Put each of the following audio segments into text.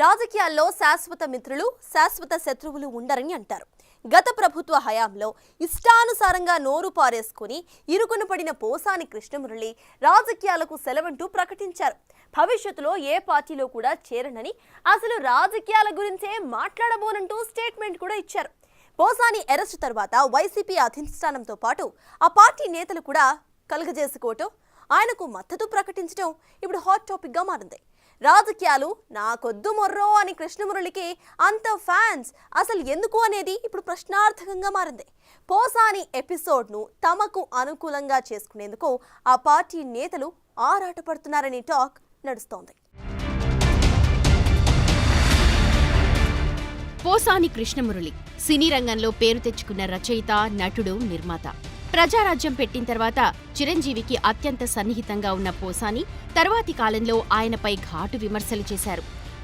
రాజకీయాల్లో శాశ్వత మిత్రులు, శాశ్వత శత్రువులు ఉండరని అంటారు. గత ప్రభుత్వ హయాంలో ఇష్టానుసారంగా నోరు పారేసుకుని ఇరుకున పడిన పోసాని కృష్ణమురళి రాజకీయాలకు సెలవంటూ ప్రకటించారు. భవిష్యత్తులో ఏ పార్టీలో కూడా చేరనని, అసలు రాజకీయాల గురించే మాట్లాడబోనంటూ స్టేట్మెంట్ కూడా ఇచ్చారు. పోసాని అరెస్ట్ తర్వాత వైసీపీ అధిష్టానంతో పాటు ఆ పార్టీ నేతలు కూడా కలుగజేసుకోవటం, ఆయనకు మద్దతు ప్రకటించడం ఇప్పుడు హాట్ టాపిక్ గా మారింది. రాజకీయాలు నాకొద్దు మొర్రో అని కృష్ణమురళికి అంత ఫ్యాన్స్ అసలు ఎందుకు అనేది ఇప్పుడు ప్రశ్నార్థకంగా మారింది. పోసాని ఎపిసోడ్ను తమకు అనుకూలంగా చేసుకునేందుకు ఆ పార్టీ నేతలు ఆరాటపడుతున్నారనే టాక్ నడుస్తోంది. పోసాని కృష్ణమురళి సినీ రంగంలో పేరు తెచ్చుకున్న రచయిత, నటుడు, నిర్మాత. ప్రజారాజ్యం పెట్టిన తర్వాత చిరంజీవికి అత్యంత సన్నిహితంగా ఉన్న పోసాని తర్వాతి కాలంలో ఆయనపై ఘాటు విమర్శలు చేశారు.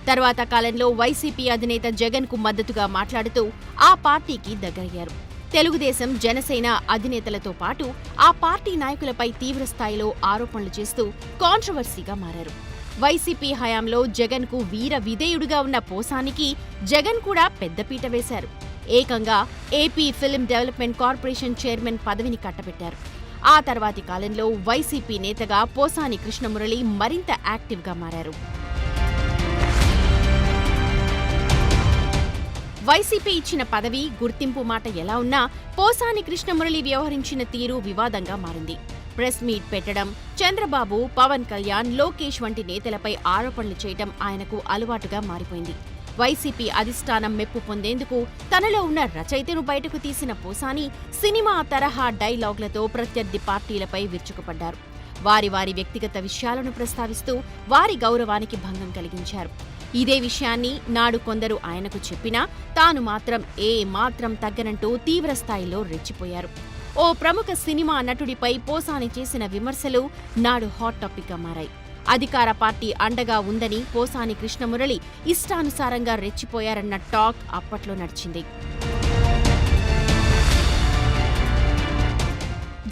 తర్వాత కాలంలో వైసీపీ అధినేత జగన్ కు మద్దతుగా మాట్లాడుతూ ఆ పార్టీకి దగ్గరయ్యారు. తెలుగుదేశం, జనసేన అధినేతలతో పాటు ఆ పార్టీ నాయకులపై తీవ్రస్థాయిలో ఆరోపణలు చేస్తూ కాంట్రవర్సీగా మారారు. వైసీపీ హయాంలో జగన్ కు వీర విధేయుడుగా ఉన్న పోసానికి జగన్ కూడా పెద్దపీట వేశారు. ఏకంగా AP film development corporation chairman పదవిని కట్టబెట్టారు. ఆ తర్వాతి కాలంలో వైసీపీ నేతగా పోసాని కృష్ణమురళి మరింత యాక్టివ్గా మారారు. వైసీపీ ఇచ్చిన పదవి, గుర్తింపు మాట ఎలా ఉన్నా పోసాని కృష్ణమురళి వ్యవహరించిన తీరు వివాదంగా మారింది. ప్రెస్ మీట్ పెట్టడం, చంద్రబాబు, పవన్ కళ్యాణ్, లోకేష్ వంటి నేతలపై ఆరోపణలు చేయడం ఆయనకు అలవాటుగా మారిపోయింది. వైసీపీ అధిష్టానం మెప్పు పొందేందుకు తనలో ఉన్న రచయితను బయటకు తీసిన పోసాని సినిమా తరహా డైలాగులతో ప్రత్యర్థి పార్టీలపై విరుచుకుపడ్డారు. వారి వ్యక్తిగత విషయాలను ప్రస్తావిస్తూ వారి గౌరవానికి భంగం కలిగించారు. ఇదే విషయాన్ని నాడు కొందరు ఆయనకు చెప్పినా తాను మాత్రం మాత్రం తగ్గనంటూ తీవ్రస్థాయిలో రెచ్చిపోయారు. ఓ ప్రముఖ సినిమా నటుడిపై పోసాని చేసిన విమర్శలు నాడు హాట్ టాపిక్గా మారాయి. అధికార పార్టీ అండగా ఉందని పోసాని కృష్ణమురళి ఇష్టానుసారంగా రెచ్చిపోయారన్న టాక్ అప్పట్లో నడిచింది.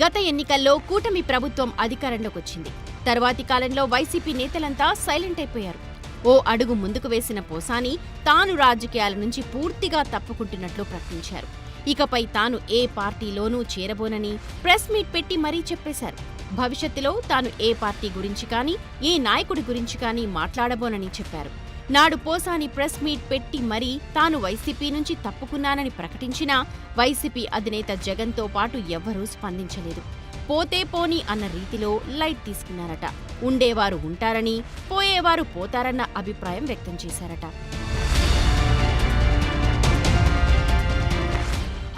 గత ఎన్నికల్లో కూటమి ప్రభుత్వం అధికారంలోకొచ్చింది. తర్వాతి కాలంలో వైసీపీ నేతలంతా సైలెంట్ అయిపోయారు. ఓ అడుగు ముందుకు వేసిన పోసాని తాను రాజకీయాల నుంచి పూర్తిగా తప్పుకుంటున్నట్లు ప్రకటించారు. ఇకపై తాను ఏ పార్టీలోనూ చేరబోనని ప్రెస్ మీట్ పెట్టి మరీ చెప్పేశారు. భవిష్యత్తులో తాను ఏ పార్టీ గురించి కానీ, ఏ నాయకుడి గురించి కానీ మాట్లాడబోనని చెప్పారు. నాడు పోసాని ప్రెస్ మీట్ పెట్టి మరీ తాను వైసీపీ నుంచి తప్పుకున్నానని ప్రకటించినా వైసీపీ అధినేత జగన్తో పాటు ఎవ్వరూ స్పందించలేదు. పోతే పోని అన్న రీతిలో లైట్ తీసుకున్నారట. ఉండేవారు ఉంటారని, పోయేవారు పోతారన్న అభిప్రాయం వ్యక్తం చేశారట.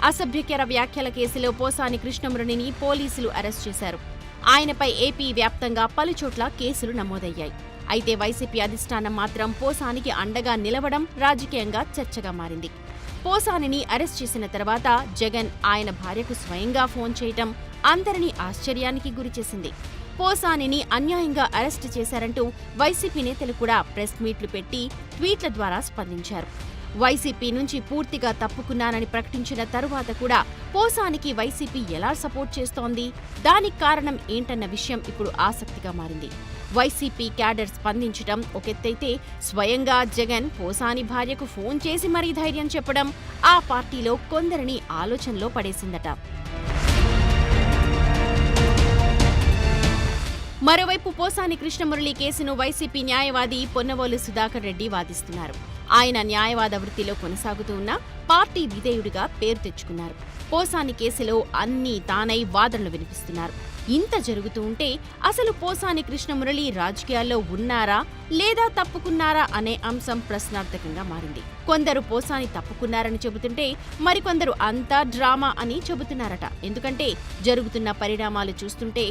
అసభ్యకర వ్యాఖ్యల కేసులో పోసాని కృష్ణమురళిని పోలీసులు అరెస్ట్ చేశారు. ఆయనపై ఏపీ వ్యాప్తంగా పలుచోట్ల కేసులు నమోదయ్యాయి. అయితే వైసీపీ అధిష్టానం మాత్రం పోసానికి అండగా నిలవడం రాజకీయంగా చర్చగా మారింది. పోసానిని అరెస్ట్ చేసిన తర్వాత జగన్ ఆయన భార్యకు స్వయంగా ఫోన్ చేయటం అందరినీ ఆశ్చర్యానికి గురిచేసింది. పోసానిని అన్యాయంగా అరెస్టు చేశారంటూ వైసీపీ నేతలు కూడా ప్రెస్ మీట్లు పెట్టి ట్వీట్ల ద్వారా స్పందించారు. వైసీపీ నుంచి పూర్తిగా తప్పుకున్నానని ప్రకటించిన తరువాత కూడా పోసానికి వైసీపీ ఎలా సపోర్ట్ చేస్తోంది, దానికి కారణం ఏంటన్న విషయం ఇప్పుడు ఆసక్తిగా మారింది. వైసీపీ క్యాడర్ స్పందించడం ఒకెత్తైతే, స్వయంగా జగన్ పోసాని భార్యకు ఫోన్ చేసి మరీ ధైర్యం చెప్పడం ఆ పార్టీలో కొందరిని ఆలోచనలో పడేసిందట. మరోవైపు పోసాని కృష్ణమురళి కేసును వైసీపీ న్యాయవాది పొన్నవోలు సుధాకర్ రెడ్డి వాదిస్తున్నారు. ఆయన న్యాయవాద వృత్తిలో కొనసాగుతూ ఉన్న పార్టీ విధేయుడిగా పేరు తెచ్చుకున్నారు. పోసాని కేసులో అన్నీ తానై వాదనలు వినిపిస్తున్నారు. ఇంత జరుగుతూ ఉంటే అసలు పోసాని కృష్ణమురళి రాజకీయాల్లో ఉన్నారా లేదా తప్పుకున్నారా అనే అంశం ప్రశ్నార్థకంగా మారింది. కొందరు పోసాని తప్పుకున్నారని చెబుతుంటే మరికొందరు అంతా డ్రామా అని చెబుతున్నారట. ఎందుకంటే జరుగుతున్న పరిణామాలు చూస్తుంటే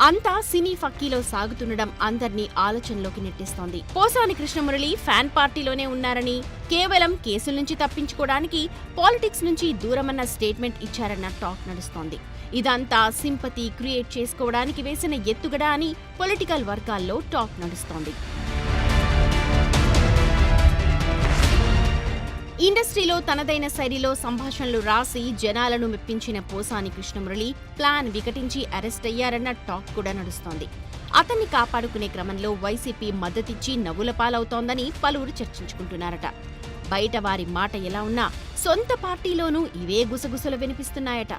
అంతా సినీ ఫక్కీలో సాగుతుండడం అందర్నీ ఆలోచనలోకి నెట్టేస్తోంది. పోసాని కృష్ణమురళి ఫ్యాన్ పార్టీలోనే ఉన్నారని, కేవలం కేసుల నుంచి తప్పించుకోవడానికి పాలిటిక్స్ నుంచి దూరమన్న స్టేట్మెంట్ ఇచ్చారన్న టాక్ నడుస్తోంది. ఇదంతా సింపతి క్రియేట్ చేసుకోవడానికి వేసిన ఎత్తుగడ అని పొలిటికల్ వర్గాల్లో టాక్ నడుస్తోంది. ఇండస్ట్రీలో తనదైన శైలిలో సంభాషణలు రాసి జనాలను మెప్పించిన పోసాని కృష్ణమురళి ప్లాన్ వికటించి అరెస్ట్ అయ్యారన్న టాక్ కూడా నడుస్తోంది. అతన్ని కాపాడుకునే క్రమంలో వైసీపీ మద్దతిచ్చి నవ్వుల పాలవుతోందని పలువురు చర్చించుకుంటున్నారట. బయట వారి మాట ఎలా ఉన్నా సొంత పార్టీలోనూ ఇవే గుసగుసలు వినిపిస్తున్నాయట.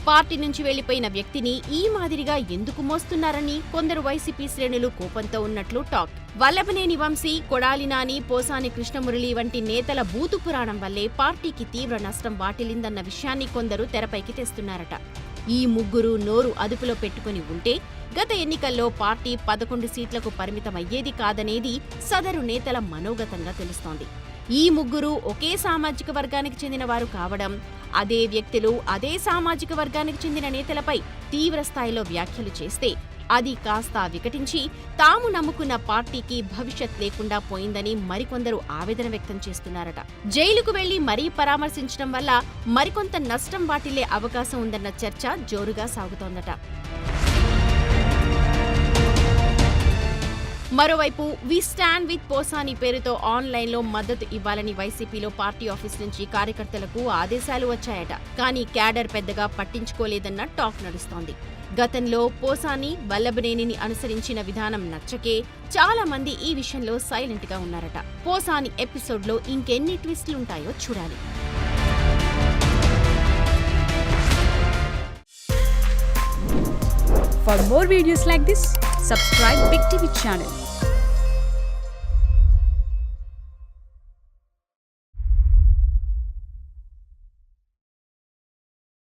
పార్టీ నుంచి వెళ్లిపోయిన వ్యక్తిని ఈ మాదిరిగా ఎందుకు మోస్తున్నారని కొందరు వైసీపీ శ్రేణులు కోపంతో ఉన్నట్లు టాక్. వల్లభనేని వంశీ, కొడాలి నాని, పోసాని కృష్ణమురళి వంటి నేతల బూతు పురాణం వల్లే పార్టీకి తీవ్ర నష్టం వాటిల్లిందన్న విషయాన్ని కొందరు తెరపైకి తెస్తున్నారట. ఈ ముగ్గురు నోరు అదుపులో పెట్టుకుని ఉంటే గత ఎన్నికల్లో పార్టీ 11 సీట్లకు పరిమితమయ్యేది కాదనేది సదరు నేతల మనోగతంగా తెలుస్తోంది. ఈ ముగ్గురు ఒకే సామాజిక వర్గానికి చెందిన వారు కావడం, అదే వ్యక్తులు అదే సామాజిక వర్గానికి చెందిన నేతలపై తీవ్ర స్థాయిలో వ్యాఖ్యలు చేస్తే అది కాస్త వికటించి తాము నమ్ముకున్న పార్టీకి భవిష్యత్ లేకుండా పోయిందని మరికొందరు ఆవేదన వ్యక్తం చేస్తున్నారట. జైలుకు వెళ్లి మరీ పరామర్శించడం వల్ల మరికొంత నష్టం వాటిల్లే అవకాశం ఉందన్న చర్చ జోరుగా సాగుతోందట. మరోవైపు వి స్టాండ్ విత్ పోసాని పేరుతో ఆన్లైన్లో మద్దతు ఇవ్వాలని వైసీపీలో పార్టీ ఆఫీస్ నుంచి కార్యకర్తలకు ఆదేశాలు వచ్చాయట. కానీ క్యాడర్ పెద్దగా పట్టించుకోలేదన్న టాక్ నడుస్తోంది. గతంలో పోసాని, వల్లభనేనిని అనుసరించిన విధానం నచ్చకే చాలా మంది ఈ విషయంలో సైలెంట్ గా ఉన్నారట. పోసాని ఎపిసోడ్లో ఇంకెన్ని ట్విస్టులుంటాయో చూడాలి. For more videos like this, subscribe Big TV channel.